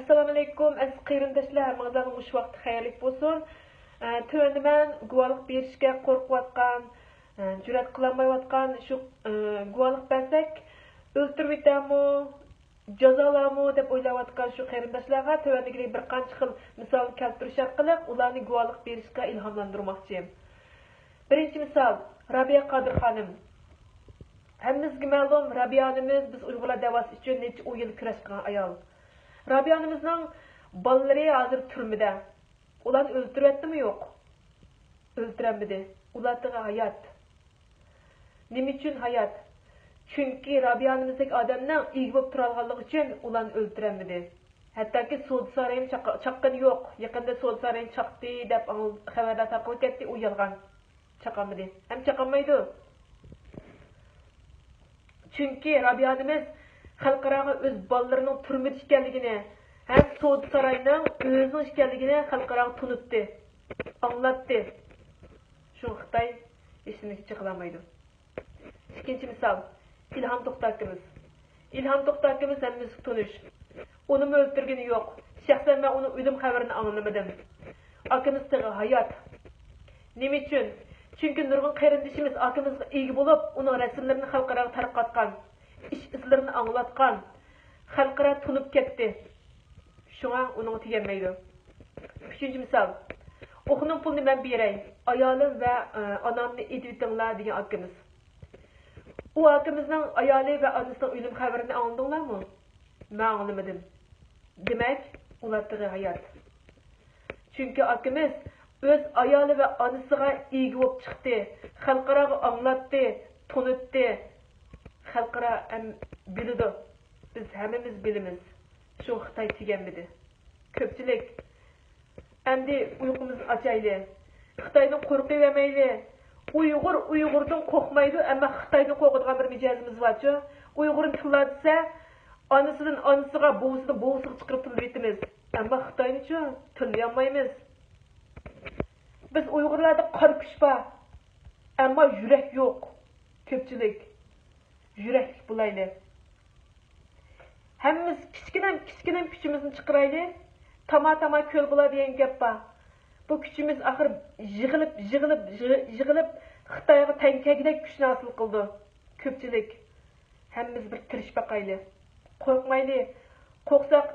Assalamu alaykum, aziz qarindoshlar, hammalarga mush vaqt xayrlik bo'lsin. Tövəndə mən guvalıq berishga qo'rqayotgan, jur'at qilolmayotgan shu guvalıq bersak o'ltirib ketamo, jazolamo deb o'ylayotgan shu qarindoshlarga tövəndəgi bir qancha xil misol keltirish orqali ularni guvalıq berishga ilhomlantirmoqchiyim. Birinchi misol, Rabiya Qodir xonim. Hammamizga ma'lum, Rabiya onamiz biz Uyg'urlar da'vosi uchun necha yil kurashgan ayol. Rabiya onamizning bolalari hozir turmada. Ularni o'ldiryaptimi yo'q? O'ldiramidi. Ularga hayot. Nima uchun hayot? Chunki Rabiya onamizdek odamning ega bo'lib turganligi uchun ularni o'ldiramidi. Hattoki Sud saroyi chaqqan yo'q. Yaqinda Sud saroyi chaqdi deb xabarlar tarqalib ketdi, u yolg'on. Chaqamidi. Ham chaqamaydi. Chunki Rabiya onamiz xalqaro o'z bolalarining turmada ekanligini, ham Sud saroyining o'zining ekanligini xalqaro tunutdi, anglatdi. Shu Xitoy ishini chiqlamaydi. Ikkinchi misol, İlham To'xtakimiz. İlham To'xtakimiz hammamiz tunish. Uni o'ldirgani yo'q. Shaxsan men uni o'lim xabarini anglamadim. Akamiz tig'i hayot. Nima uchun? Chunki nurg'un qarindishimiz akamizga ega bo'lib, uning rasmlarini xalqaro tarqatgan, ish izlarini anglatgan, xalqaro tunib ketdi. Shunga uning teganmaydi. Uchinchi misol, o'qining pulni men beray, ayolim va onamni edvitinglar degan akamiz. U akamizning ayoli va onasining o'lim xabarini angladinglarmi? Men anglamadim. Demak, ularga hayot. Chunki akamiz o'z ayoli va onasiga ega bo'lib chiqdi, xalqaro anglatdi, tunutdi. Xalqaro biladi. Biz hammamiz bilamiz. Shu Xitoy teganmidi. Ko'pchilik endi uyqumiz ochayli. Xitoydan qo'rqib vermayli. Uyg'urdan qo'rqmaydi, ammo Xitoydan qo'rqadigan bir mijozimiz bor-ku. Uyg'urni tillatsa, onasiga, buvisiga chiqarib tillaymiz. Ammo Xitoyni-chi tillay olmaymiz. Biz Uyg'urlarda qor kuch bor, ammo yurak yo'q. Ko'pchilik yurakli bo'layli. Hammamiz kichkina kuchimizni chiqarayli. Tama ko'l bo'ladi degan gap bor. Bu kuchimiz axir yig'ilib Xitoyga tankagidek kuchni hosil qildi. Ko'pchilik hammamiz bir tirish baqayli. Qo'rqmayli. Qo'rqsak,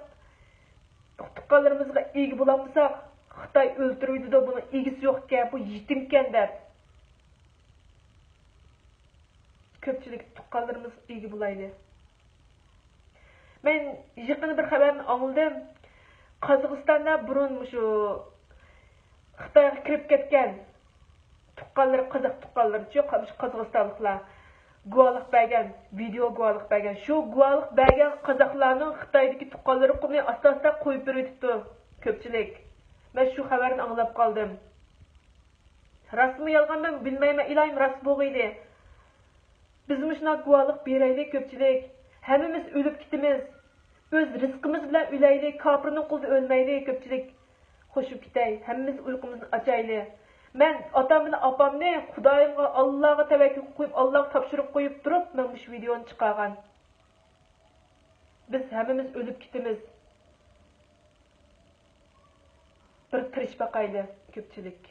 tuqqanlarimizga ega bo'lamisak, Xitoy o'ldiruvdi-da, buni egisi yo'q-ku, bu yetimkan deb. Ko'pchilik tuqqanlarimiz ega bo'layli. Men yaqin bir xabarni angladim. Qozog'istonda burun shu Xitoyga kirib ketgan tuqqanlar, qozoq tuqqanlar-chi, qozog'istonliklar guvohlik bergan, video guvohlik bergan. Shu guvohlik bergan qozoqlarning Xitoydagi tuqqanlari qumni asta-asta qo'yib beribdi. Ko'pchilik. Men shu xabarni anglab qoldim. Rasmi yolg'onmi bilmayman, iloyim rost bo'lg'iydi. Biz shuna guvohlik beraylik ko'pchilik. Hammamiz o'lib ketamiz. O'z rizqimiz bilan o'laylik, kofirning qo'lida o'lmaylik ko'pchilik. Xo'shib ketay, hammamiz uyqumizni ochayli. Men otam bilan opamni Xudoyimga, Allohga tavakkul qo'yib, Allohga topshirib qo'yib turib, men bu videoni chiqargan. Biz hammamiz o'lib ketamiz. Bir tirish baqayli ko'pchilik.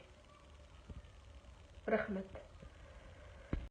Rahmat.